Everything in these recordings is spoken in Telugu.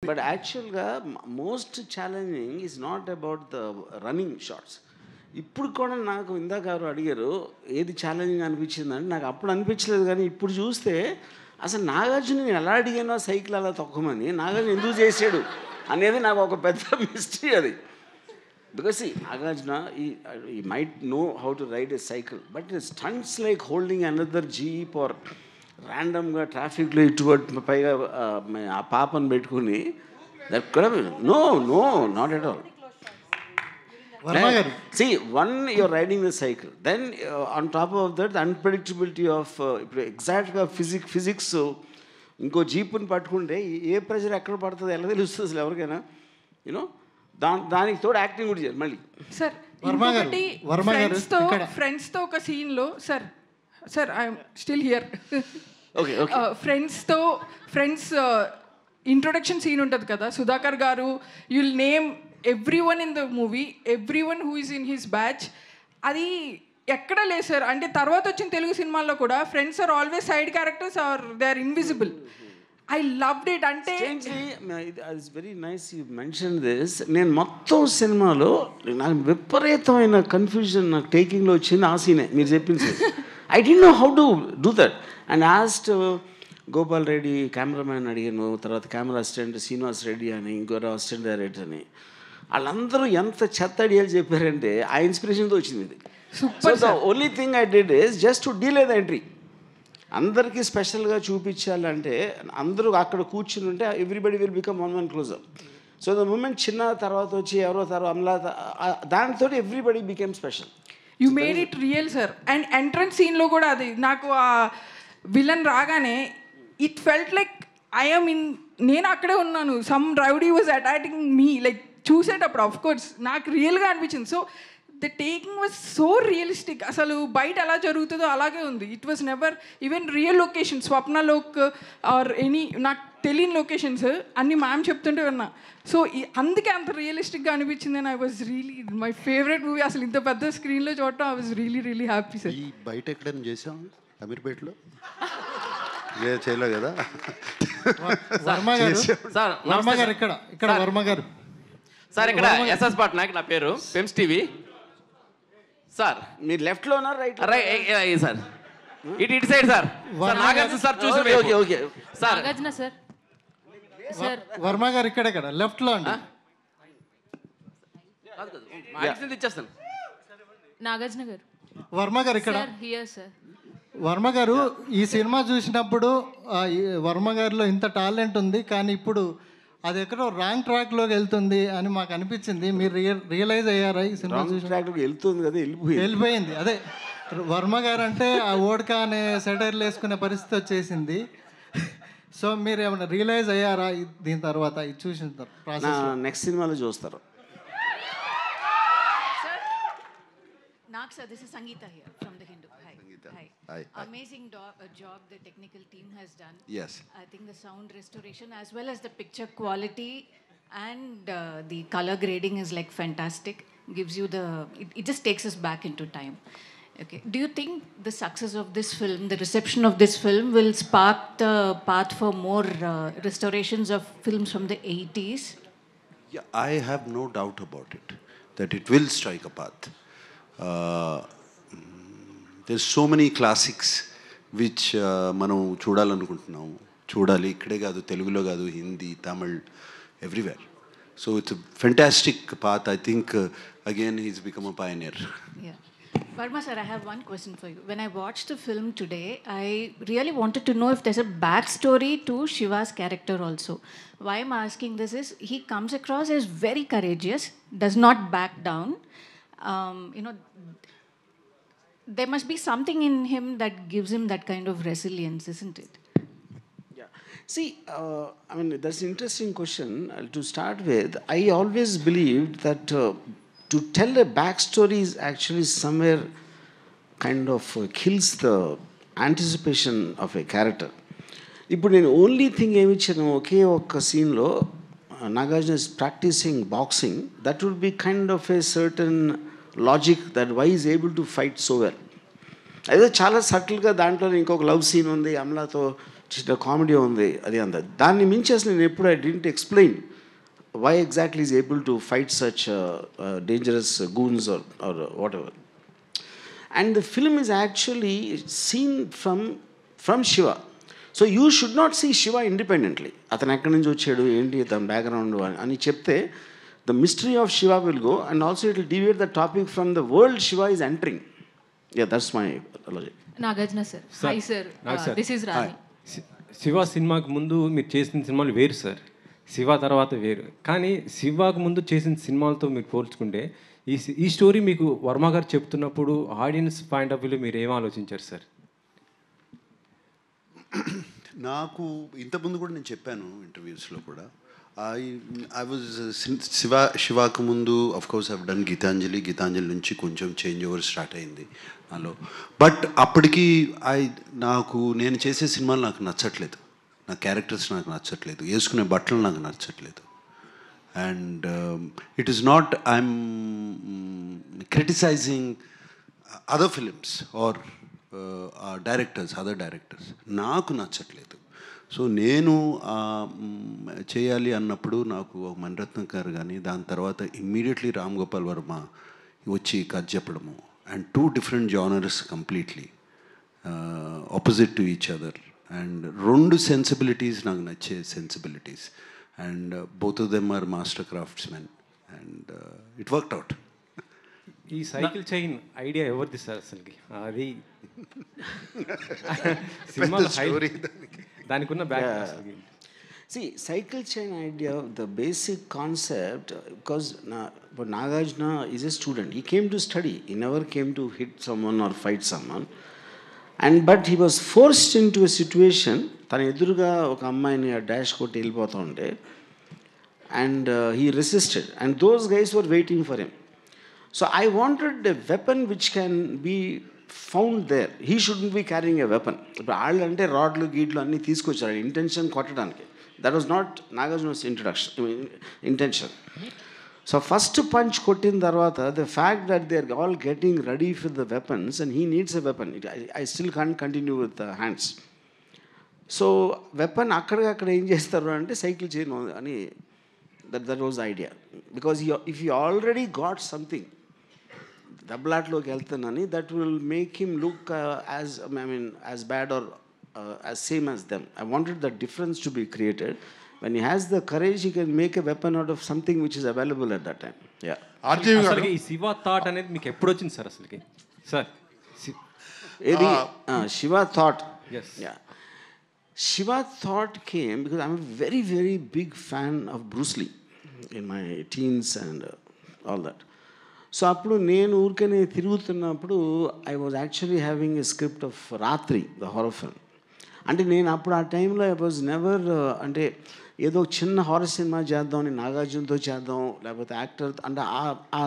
బట్ యాక్చువల్గా most challenging is not about the running shots. ఇప్పుడు కూడా నాకు ఇందాక ఎవరు అడిగారు ఏది ఛాలెంజింగ్ అనిపించిందంటే, నాకు అప్పుడు అనిపించలేదు, కానీ ఇప్పుడు చూస్తే అసలు నాగార్జున నేను ఎలా అడిగానో సైకిల్ అలా తొక్కమని, నాగార్జున ఎందుకు చేసాడు అనేది నాకు ఒక పెద్ద మిస్టరీ అది. Because Nagarjuna he might know how to ride a cycle, but it stunts like holding another jeep or ర్యాండమ్గా ట్రాఫిక్లో ఇటువంటి పైగా ఆ పాపను పెట్టుకుని that no no not at all. See, one, you're riding the cycle. Then on top of that, the unpredictability of exactly physics. ఇంకో జీపుని పట్టుకుంటే ఏ ప్రెషర్ ఎక్కడ పడుతుంది ఎలా తెలుస్తుంది అసలు ఎవరికైనా, యూనో. దానికి తోడు యాక్టింగ్ కూడా చేయాలి మళ్ళీ. సార్ ఫ్రెండ్స్తో ఒక సీన్లో sir I'm still here. Okay friends introduction scene ఉంటుంది కదా, Sudhakar garu you'll name everyone in the movie, everyone who is in his batch. అది ఎక్కడ లేదు సార్. అంటే తర్వాత వచ్చిన తెలుగు సినిమాల్లో కూడా friends are always side characters are they are invisible. I loved it. అంటే it's very nice you mention this. నేను మొత్తం సినిమాలో నాకు విపరీతమైన కన్ఫ్యూజన్ నాకు టేకింగ్లో వచ్చింది ఆ సీనే మీరు చెప్పింది. I don't know how to do that and asked Gopal Reddy cameraman అడిగాను, తర్వాత కెమెరా అసిస్టెంట్ శ్రీనివాస్ రెడ్డి అని, ఇంకొక అసిస్టెంట్ డైరెక్టర్ అని. వాళ్ళందరూ ఎంత చెత్త ఐడియాలు చెప్పారంటే ఆ ఇన్స్పిరేషన్తో వచ్చింది ఇది. So the only thing I did is just to delay the entry. అందరికీ స్పెషల్గా చూపించాలంటే అందరూ అక్కడ కూర్చుని ఉంటే everybody will become one closer. So the moment చిన్న తర్వాత వచ్చి ఎవరో తర్వాత అమలా దానితో everybody became special. You made it real sir. And entrance సీన్లో కూడా అది నాకు ఆ విలన్ రాగానే it felt like I'm in, నేను అక్కడే ఉన్నాను. Some rowdy was attacking me like చూసేటప్పుడు ఆఫ్ కోర్స్ నాకు రియల్గా అనిపించింది. So the taking was so realistic. అసలు బయట ఎలా జరుగుతుందో అలాగే ఉంది. It was never even real location, Swapnalok or any నాకు తెలియని లొకేషన్స్ అన్ని మ్యామ్ చెప్తుంటే విన్నా. సో అందుకే అంత రియలిస్టిక్గా అనిపించింది. And I was really my favourite movie. అసలు ఇంత పెద్ద స్క్రీన్లో చూడటం I was really really happy sir. ఈ బయట ఎక్కడైనా చేసాం అమీర్పేటలో చేయలేదు కదా. వర్మ గారు ఇక్కడ వర్మ గారు సార్, ఇక్కడ ఎస్ఎస్ పట్నాయక్ నా పేరు, పెమ్స్ టీవీ సార్. మీరు లెఫ్ట్లో ఉన్నారు రైట్ సార్, ఇటు సైడ్ సార్. నాగార్జున సార్ చూసి okay sir. Nagarjuna sir, sir Varma గారు ఇక్కడ లెఫ్ట్లో అండి. ఇచ్చేస్తాను. నాగార్జున గారు, వర్మ గారు ఇక్కడ. Here sir. వర్మ గారు ఈ సినిమా చూసినప్పుడు వర్మ గారిలో ఇంత టాలెంట్ ఉంది, కానీ ఇప్పుడు అది ఎక్కడో రాంగ్ ట్రాక్లోకి వెళ్తుంది అని మాకు అనిపించింది. మీరు రియలైజ్ అయ్యారా ఈ సినిమా ట్రాక్లోకి వెళ్తుంది కదా? వెళ్ళిపోయింది. అదే వర్మ గారు అంటే ఆ ఓడ్కా అనే సెటైర్లు వేసుకునే పరిస్థితి వచ్చేసింది. సో మీరు ఏమైనా రియలైజ్ అయ్యారా దీని తర్వాత ఇది చూసిన తర్వాత? నెక్స్ట్ సినిమాలో చూస్తారు. Nag sir, this is Sangeeta here from The Hindu. Hi. Hi. Hi. Amazing job the technical team has done. Yes. I think the sound restoration as well as the picture quality and the color grading is like fantastic. Gives you it just takes us back into time. Okay. Do you think the success of this film, the reception of this film will spark the path for more restorations of films from the 80s? Yeah, I have no doubt about it, that it will strike a path. There's so many classics which మనం చూడాలనుకుంటున్నాము. చూడాలి, ఇక్కడే కాదు, తెలుగులో కాదు, Hindi, Tamil, everywhere. So it's a fantastic path. I think again he's become a pioneer. Yeah. Varma sir, I have one question for you. When I watched the film today, I really wanted to know if there's a backstory to Shiva's character also. Why I'm asking this is he comes across as very courageous, does not back down. There must be something in him that gives him that kind of resilience, isn't it? Yeah. See, I mean, that's an interesting question. To start with, I always believed that to tell a backstory is actually somewhere kind of kills the anticipation of a character. ఇప్పుడు నేను ఓన్లీ థింగ్ ఏమి ఇచ్చాను, ఒకే ఒక్క సీన్లో Nagarjuna is practicing boxing, that would be kind of a certain logic that why he is able to fight so well. అదే చాలా సటిల్గా దాంట్లో ఇంకొక లవ్ సీన్ ఉంది, అమలాతో చిన్న కామెడీ ఉంది అది అంత. దాన్ని మించి అసలు నేను ఎప్పుడు I didn't explain why exactly is able to fight such dangerous goons or whatever. And the film is actually seen from Shiva. So you should not see Shiva independently. అతను ఎక్కడి నుంచి వచ్చాడు ఏంటి తన బ్యాక్గ్రౌండ్ అని చెప్తే the mystery of Shiva will go, and also it will deviate the topic from the world Shiva is entering. Yeah, that's my logic. Nagarjuna sir. Hi sir, this is Rani. Shiva సినిమాకి ముందు మీరు చేసిన సినిమాలు వేరు సార్, శివ తర్వాత వేరు. కానీ శివకు ముందు చేసిన సినిమాలతో మీరు పోల్చుకుంటే ఈ స్టోరీ మీకు వర్మ గారు చెప్తున్నప్పుడు ఆడియన్స్ పాయింట్ ఆఫ్ వ్యూలో మీరు ఏం ఆలోచించారు సార్? నాకు ఇంతకుముందు కూడా నేను చెప్పాను ఇంటర్వ్యూస్లో కూడా, ఐ వాజ్ శివాకు ముందు of course I've done Geetanjali నుంచి కొంచెం చేంజ్ ఓవర్ స్టార్ట్ అయింది నాలో. బట్ అప్పటికి నేను చేసే సినిమాలు నాకు నచ్చట్లేదు, నా క్యారెక్టర్స్ నాకు నచ్చట్లేదు, వేసుకునే బట్టలు నాకు నచ్చట్లేదు. And it is not I'm criticizing other films or other directors, నాకు నచ్చట్లేదు. సో నేను చేయాలి అన్నప్పుడు నాకు మణిరత్నం గారు కానీ, దాని తర్వాత ఇమ్మీడియట్లీ రామ్ గోపాల్ వర్మ వచ్చి కథ చెప్పడము, and 2 different genres completely opposite to each other. And 2 sensibilities నాకు నచ్చే sensibilities, and both of them are master craftsmen, and it worked out. ఈ సైకిల్ చైన్ ఐడియా ఎవరిది సార్ అసలుకి? అది సినిమాలో దానికి ఉన్న back. See, cycle chain idea, the basic concept, because Nagarjuna is a student. He came to study. He never came to hit someone or fight someone. But he was forced into a situation. తన ఎదురుగా ఒక అమ్మాయిని డాష్ కొట్టి వెళ్ళిపోతూ ఉంటే, and he resisted. And those guys were waiting for him. So I wanted a weapon which can be found there. He shouldn't be carrying a weapon. ఇప్పుడు వాళ్ళు అంటే రాడ్లు గీడ్లు అన్నీ తీసుకొచ్చారు ఇంటెన్షన్ కొట్టడానికి. That was not Nagarjuna's intention. So first punch kottin tarvata, the fact that they are all getting ready for the weapons and he needs a weapon, I still can't continue with the hands. So weapon akkada em chestaru ante cycle chain ani, that was the idea. Because if he already got something dablatloki veltanani, that will make him look as bad or as same as them. I wanted the difference to be created. When he has the courage, he can make a weapon out of something which is available at that time. Yeah. అసలుకి ఈ శివ థాట్ అనేది మీకు ఎప్పుడు వచ్చింది సార్ అసలుకి? సార్ ఏది Shiva thought? Yes. Yeah. Shiva thought came because I'm a very, very big fan of Bruce Lee in my teens and all that. So అప్పుడు నేను ఊరికనే తిరుగుతున్నప్పుడు I was actually having a script of రాత్రి, ద హారర్ ఫిల్మ్. అంటే నేను అప్పుడు ఆ టైంలో ఐ వాజ్ నెవర్, అంటే ఏదో చిన్న హారర్ సినిమా చేద్దాం, నాగార్జునతో చేద్దాం, లేకపోతే యాక్టర్ అంటే ఆ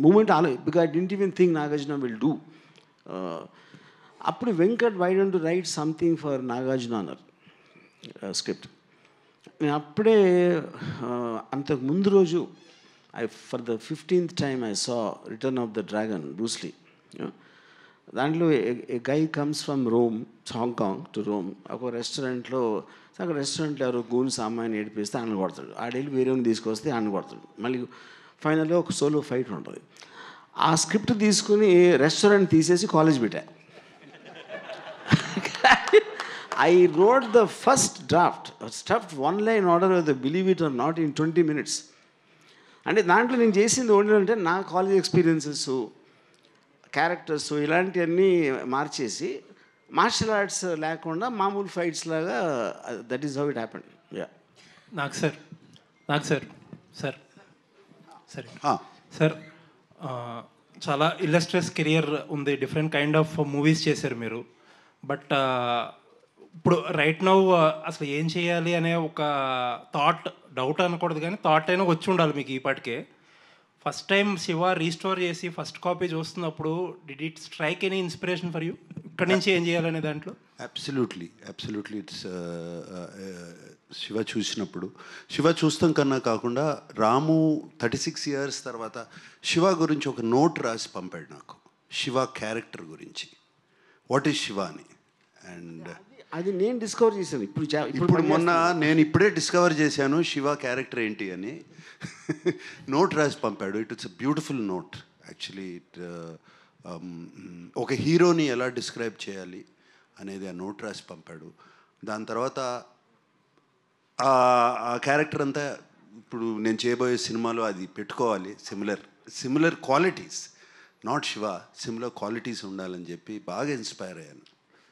moment because I didn't even think Nagarjuna will do. అప్పుడు Venkat why don't write something for Nagarjuna అన్నారు స్క్రిప్ట్. నేను అప్పుడే అంతకు ముందు రోజు for the 15th time I saw Return of the Dragon, Bruce Lee. దాంట్లో a guy comes from Rome, Hong Kong to Rome. ఒక రెస్టారెంట్లో ఎవరో గూన్స్ అమ్మాయిని ఏడిపిస్తే ఆయన కొడతాడు, ఆడేళ్ళు వేరేని తీసుకొస్తే ఆయన కొడతాడు, మళ్ళీ ఫైనల్గా ఒక సోలో ఫైట్ ఉంటుంది. ఆ స్క్రిప్ట్ తీసుకుని రెస్టారెంట్ తీసేసి కాలేజ్ పెట్టా. I wrote the first draft, stuffed 1 line order, whether believe it or not, in 20 minutes. అంటే దాంట్లో నేను చేసింది ఏంటంటే నా కాలేజ్ ఎక్స్పీరియన్సెస్, క్యారెక్టర్స్ ఇలాంటివన్నీ మార్చేసి మార్షల్ ఆర్ట్స్ లేకుండా మామూలు ఫైట్స్ లాగా, that is how it happened. Yeah. నాకు సార్ సార్ చాలా ఇల్లస్ట్రియస్ కెరియర్ ఉంది, డిఫరెంట్ కైండ్ ఆఫ్ మూవీస్ చేశారు మీరు. బట్ ఇప్పుడు రైట్ నౌ అసలు ఏం చేయాలి అనే ఒక డౌట్ అనకూడదు కానీ థాట్ అయినా వచ్చి ఉండాలి మీకు ఈ పాటికే. ఫస్ట్ టైం శివ రీస్టోర్ చేసి ఫస్ట్ కాపీ చూస్తున్నప్పుడు did it strike any inspiration for you? ఇక్కడి నుంచి ఏం చేయాలనే దాంట్లో? అబ్సల్యూట్లీ ఇట్స్ శివ చూస్తాం కన్నా కాకుండా రాము 36 years తర్వాత శివ గురించి ఒక నోట్ రాసి పంపాడు నాకు, శివ క్యారెక్టర్ గురించి, వాట్ ఈజ్ శివ అని. అండ్ అది నేను డిస్కవర్ చేశాను ఇప్పుడు మొన్న నేను ఇప్పుడే డిస్కవర్ చేశాను శివ క్యారెక్టర్ ఏంటి అని. నోట్ రాసి పంపాడు. It's a beautiful note actually. ఒక హీరోని ఎలా డిస్క్రైబ్ చేయాలి అనేది ఆ నోట్ రాసి పంపాడు. దాని తర్వాత ఆ క్యారెక్టర్ అంతా ఇప్పుడు నేను చేయబోయే సినిమాలో అది పెట్టుకోవాలి. Similar qualities, not Shiva, similar qualities ఉండాలని చెప్పి బాగా ఇన్స్పైర్ అయ్యాను.